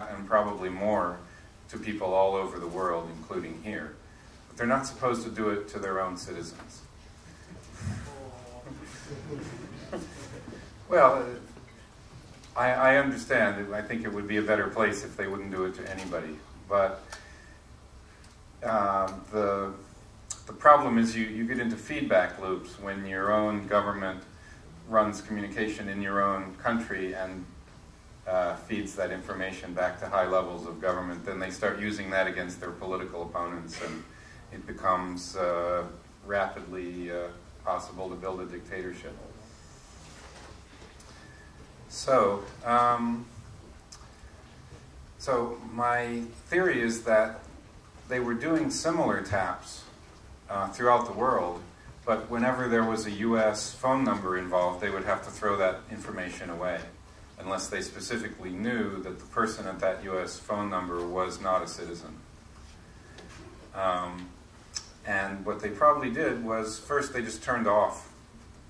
and probably more to people all over the world, including here. But they're not supposed to do it to their own citizens. Well, I understand. I think it would be a better place if they wouldn't do it to anybody. But the problem is you get into feedback loops when your own government runs communication in your own country and feeds that information back to high levels of government. Then they start using that against their political opponents, and it becomes rapidly possible to build a dictatorship. So my theory is that they were doing similar taps throughout the world, but whenever there was a US phone number involved, they would have to throw that information away, unless they specifically knew that the person at that US phone number was not a citizen. And what they probably did was, first they just turned off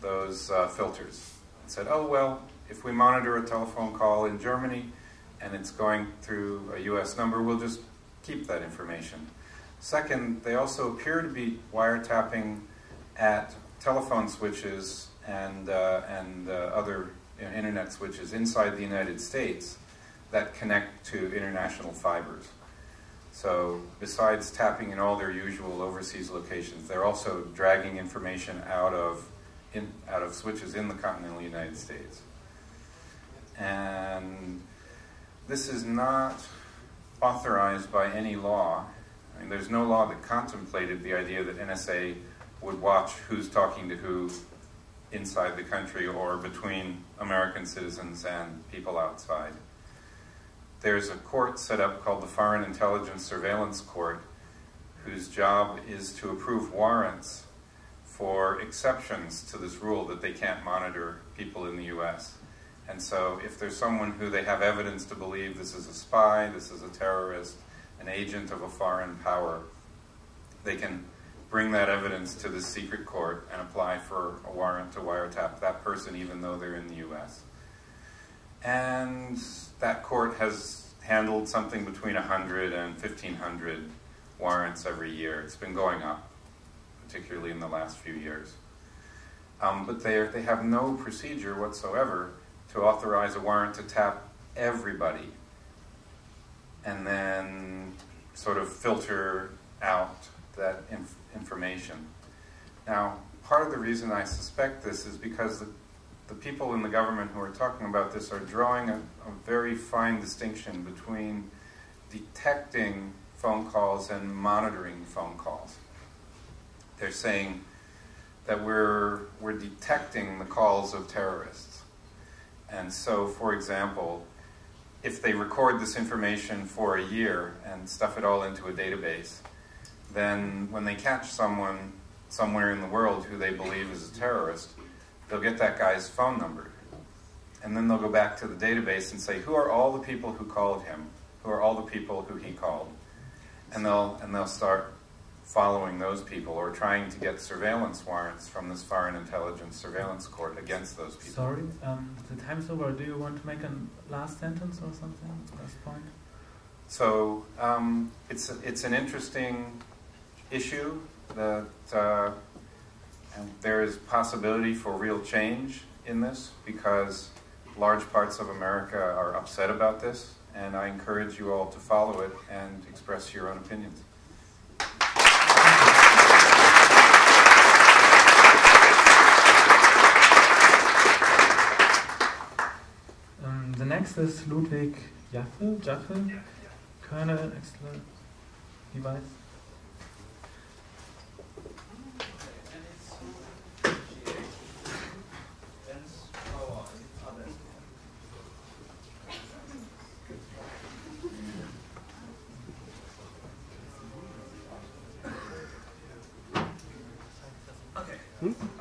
those filters and said, oh, well, if we monitor a telephone call in Germany and it's going through a US number, we'll just keep that information. Second, they also appear to be wiretapping at telephone switches and other internet switches inside the United States that connect to international fibers. So besides tapping in all their usual overseas locations, they're also dragging information out of switches in the continental United States. And this is not authorized by any law. I mean, there's no law that contemplated the idea that NSA would watch who's talking to who inside the country or between American citizens and people outside. There's a court set up called the Foreign Intelligence Surveillance Court, whose job is to approve warrants for exceptions to this rule that they can't monitor people in the US. And so if there's someone who they have evidence to believe this is a spy, this is a terrorist, an agent of a foreign power, they can bring that evidence to the secret court and apply for a warrant to wiretap that person even though they're in the US. And that court has handled something between 100 and 1,500 warrants every year. It's been going up, particularly in the last few years. But they have no procedure whatsoever to authorize a warrant to tap everybody and then sort of filter out that information. Now, part of the reason I suspect this is because the people in the government who are talking about this are drawing a very fine distinction between detecting phone calls and monitoring phone calls. They're saying that we're detecting the calls of terrorists. And so, for example, if they record this information for a year and stuff it all into a database, then when they catch someone somewhere in the world who they believe is a terrorist, they'll get that guy's phone number. And then they'll go back to the database and say, who are all the people who called him? Who are all the people who he called? And they'll start following those people or trying to get surveillance warrants from this Foreign Intelligence Surveillance Court against those people. Sorry, the time's over. Do you want to make a last sentence or something? Last point? So it's an interesting issue that and there is possibility for real change in this because large parts of America are upset about this, and I encourage you all to follow it and express your own opinions. The next is Ludwig Jaffe, Kernel Excellent Device.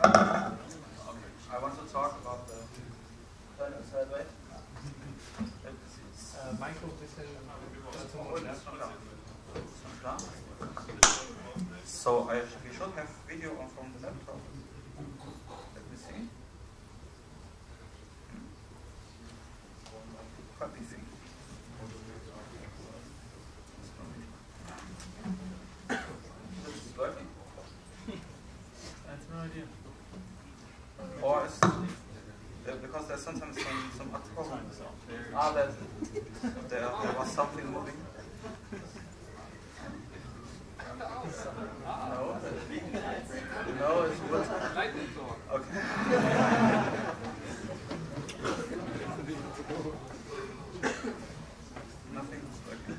I want to talk about the sideways. So we should have video on from the laptop. Let me see. Let me see. What's the problem? There was something moving. No, it's good. Okay. Nothing's working.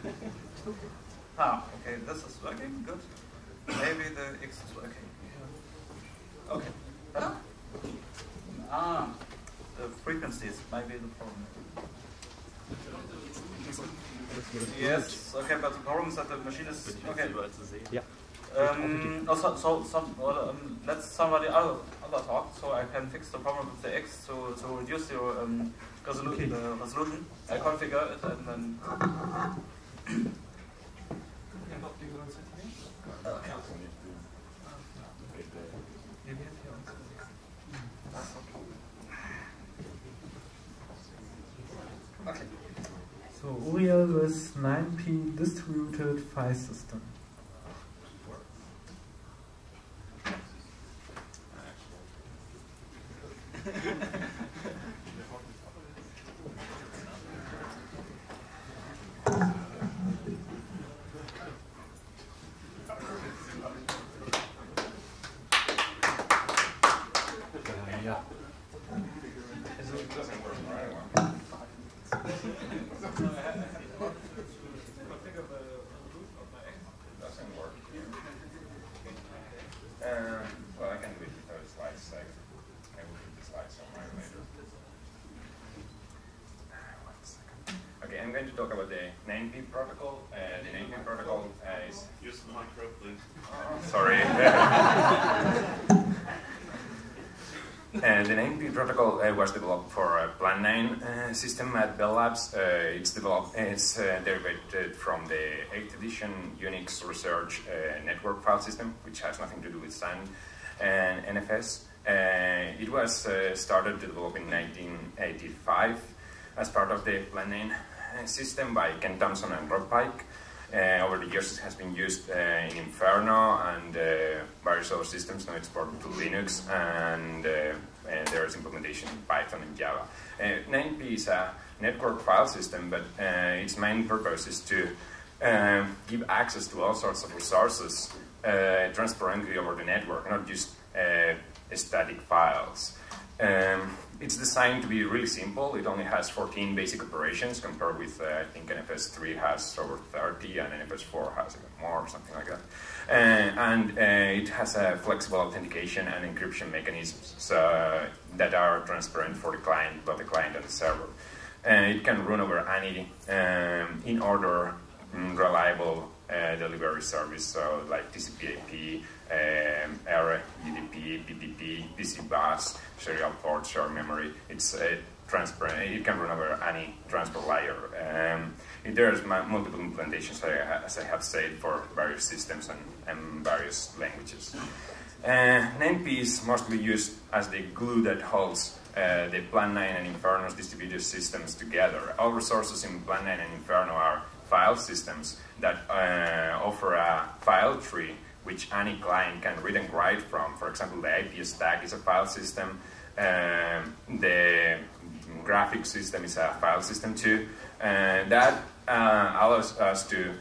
Okay, this is working. Good. Maybe the X is working. Okay. The frequencies might be the problem. Yes, okay, but the problem is that the machine is okay. Yeah. Let somebody other talk, so I can fix the problem with the X to reduce your the resolution. I configure it and then. Okay. So Uriel with 9p distributed file system. I'm going to talk about the 9p protocol. The 9p protocol is... Use the micro, please. Sorry. The 9p protocol was developed for a Plan 9 system at Bell Labs. It's derived from the 8th edition Unix Research Network File System, which has nothing to do with SAN and NFS. It was started to develop in 1985 as part of the Plan 9 system by Ken Thompson and Rob Pike. Over the years it has been used in Inferno and various other systems. Now it's ported to Linux, and there is implementation in Python and Java. 9p is a network file system, but its main purpose is to give access to all sorts of resources transparently over the network, not just static files. It's designed to be really simple. It only has 14 basic operations compared with, I think NFS 3 has over 30 and NFS 4 has even more or something like that. It has a flexible authentication and encryption mechanisms that are transparent for the client, both the client and the server. It can run over any in-order, reliable delivery service, so like TCP/IP, ARRA, UDP, BBP, PC bus, serial port, shared memory. It's transparent. It can run over any transport layer. There's multiple implementations, as I have said, for various systems and various languages. 9p is mostly used as the glue that holds the Plan 9 and Inferno's distributed systems together. All resources in Plan 9 and Inferno are file systems that offer a file tree which any client can read and write from. For example, the IP stack is a file system. The graphic system is a file system too. That allows us to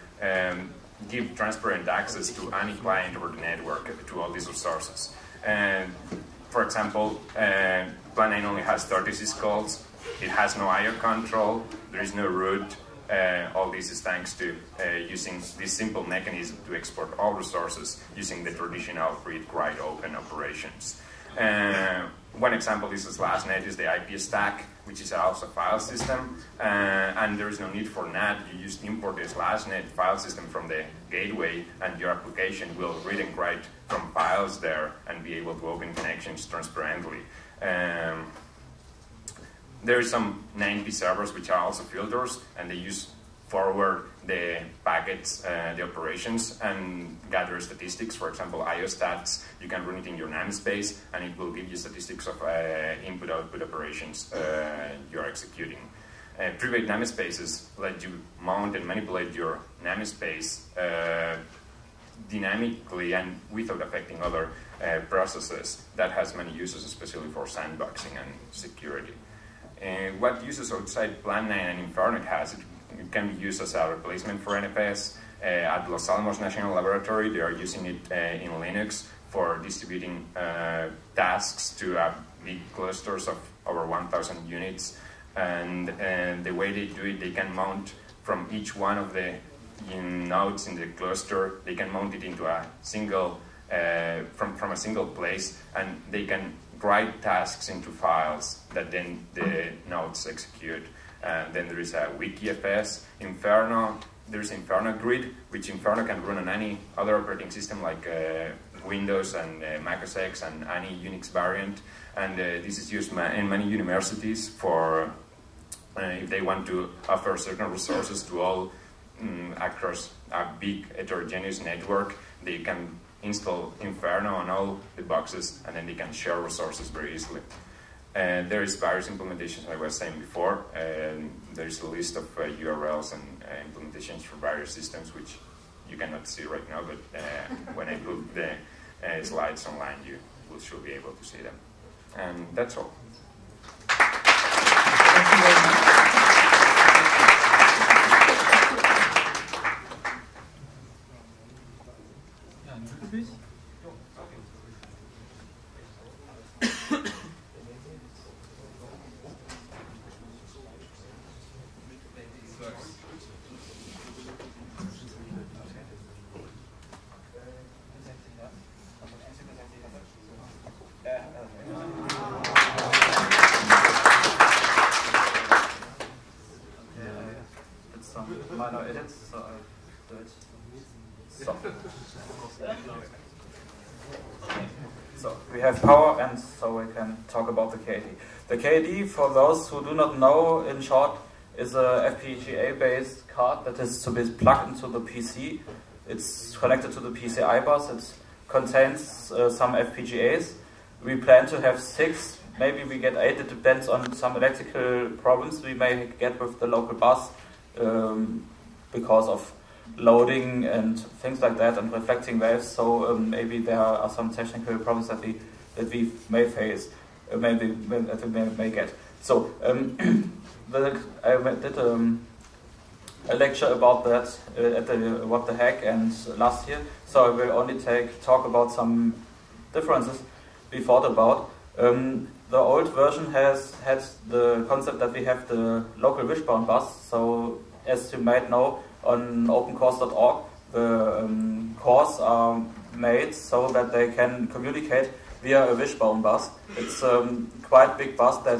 give transparent access to any client over the network to all these resources. For example, Plan 9 only has 36 calls. It has no IO control. There is no root. All this is thanks to using this simple mechanism to export all resources using the traditional read, write, open operations. One example is SlashNet is the IP stack, which is also a file system, and there is no need for NAT. You just import the SlashNet file system from the gateway, and your application will read and write from files there and be able to open connections transparently. There are some 9p servers which are also filters, and they use forward the packets, the operations, and gather statistics. For example, IOStats, you can run it in your namespace, and it will give you statistics of input-output operations you're executing. Private namespaces let you mount and manipulate your namespace dynamically and without affecting other processes. That has many uses, especially for sandboxing and security. what uses outside Plan9 and Inferno it has, it can be used as a replacement for NFS. At Los Alamos National Laboratory, they are using it in Linux for distributing tasks to big clusters of over 1,000 units. And the way they do it, they can mount from each one of the nodes in the cluster, they can mount it into a single, from a single place, and they can write tasks into files that then the nodes execute. And then there is a WikiFS, Inferno. There's Inferno Grid, which Inferno can run on any other operating system like Windows and Mac OS X and any Unix variant. And this is used in many universities for if they want to offer certain resources to all across a big heterogeneous network. They can install Inferno on all the boxes, and then they can share resources very easily. There is various implementations, I was saying before. There is a list of URLs and implementations for various systems, which you cannot see right now, but when I put the slides online, you will should be able to see them. And that's all. Thank you very much. Ja, Nico, please. Minor edits, so I do it. So we have power, and so we can talk about the KD. The KD, for those who do not know, in short, is a FPGA-based card that is to be plugged into the PC. It's connected to the PCI bus. It contains some FPGAs. We plan to have 6. Maybe we get 8. It depends on some electrical problems we may get with the local bus. Because of loading and things like that and reflecting waves, so maybe there are some technical problems that we may face, that we may get. So I did a lecture about that at the What the Heck and last year. So I will only talk about some differences we thought about. The old version has had the concept that we have the local wishbone bus. So as you might know, on openCores.org, the cores are made so that they can communicate via a wishbone bus. It's quite big bus that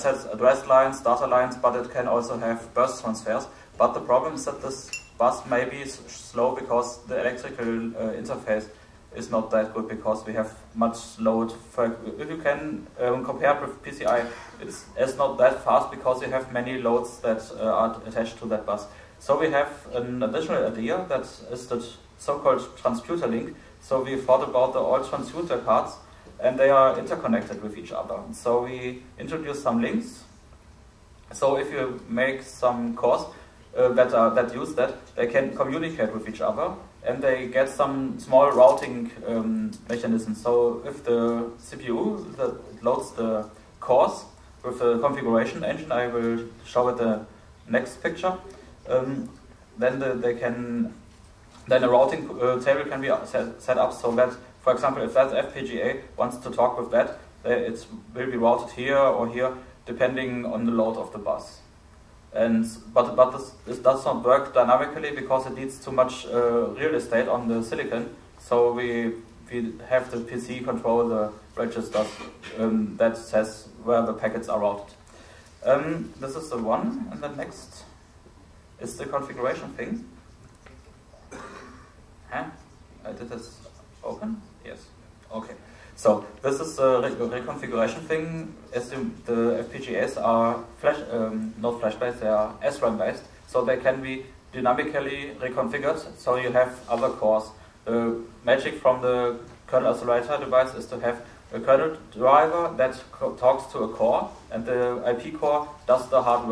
has address lines, data lines, but it can also have burst transfers. But the problem is that this bus may be slow because the electrical interface is not that good, because we have much load. If you can compare it with PCI, it's not that fast because you have many loads that are attached to that bus. So we have an additional idea, that is the so-called transputer link. So we thought about the old transputer cards, and they are interconnected with each other. So we introduced some links. So if you make some cores that use that, they can communicate with each other, and they get some small routing mechanisms. So if the CPU that loads the cores with the configuration engine, I will show it the next picture, then a routing table can be set up so that, for example, if that FPGA wants to talk with that, it will be routed here or here, depending on the load of the bus. But this does not work dynamically because it needs too much real estate on the silicon. So we have the PC control the registers that says where the packets are routed. This is the one, and the next is the configuration thing. Huh? Did this open? Yes. Okay. So this is the reconfiguration thing. As the FPGAs are not flash-based, they are SRAM-based, so they can be dynamically reconfigured. So you have other cores. The magic from the kernel accelerator device is to have a kernel driver that talks to a core, and the IP core does the hard work.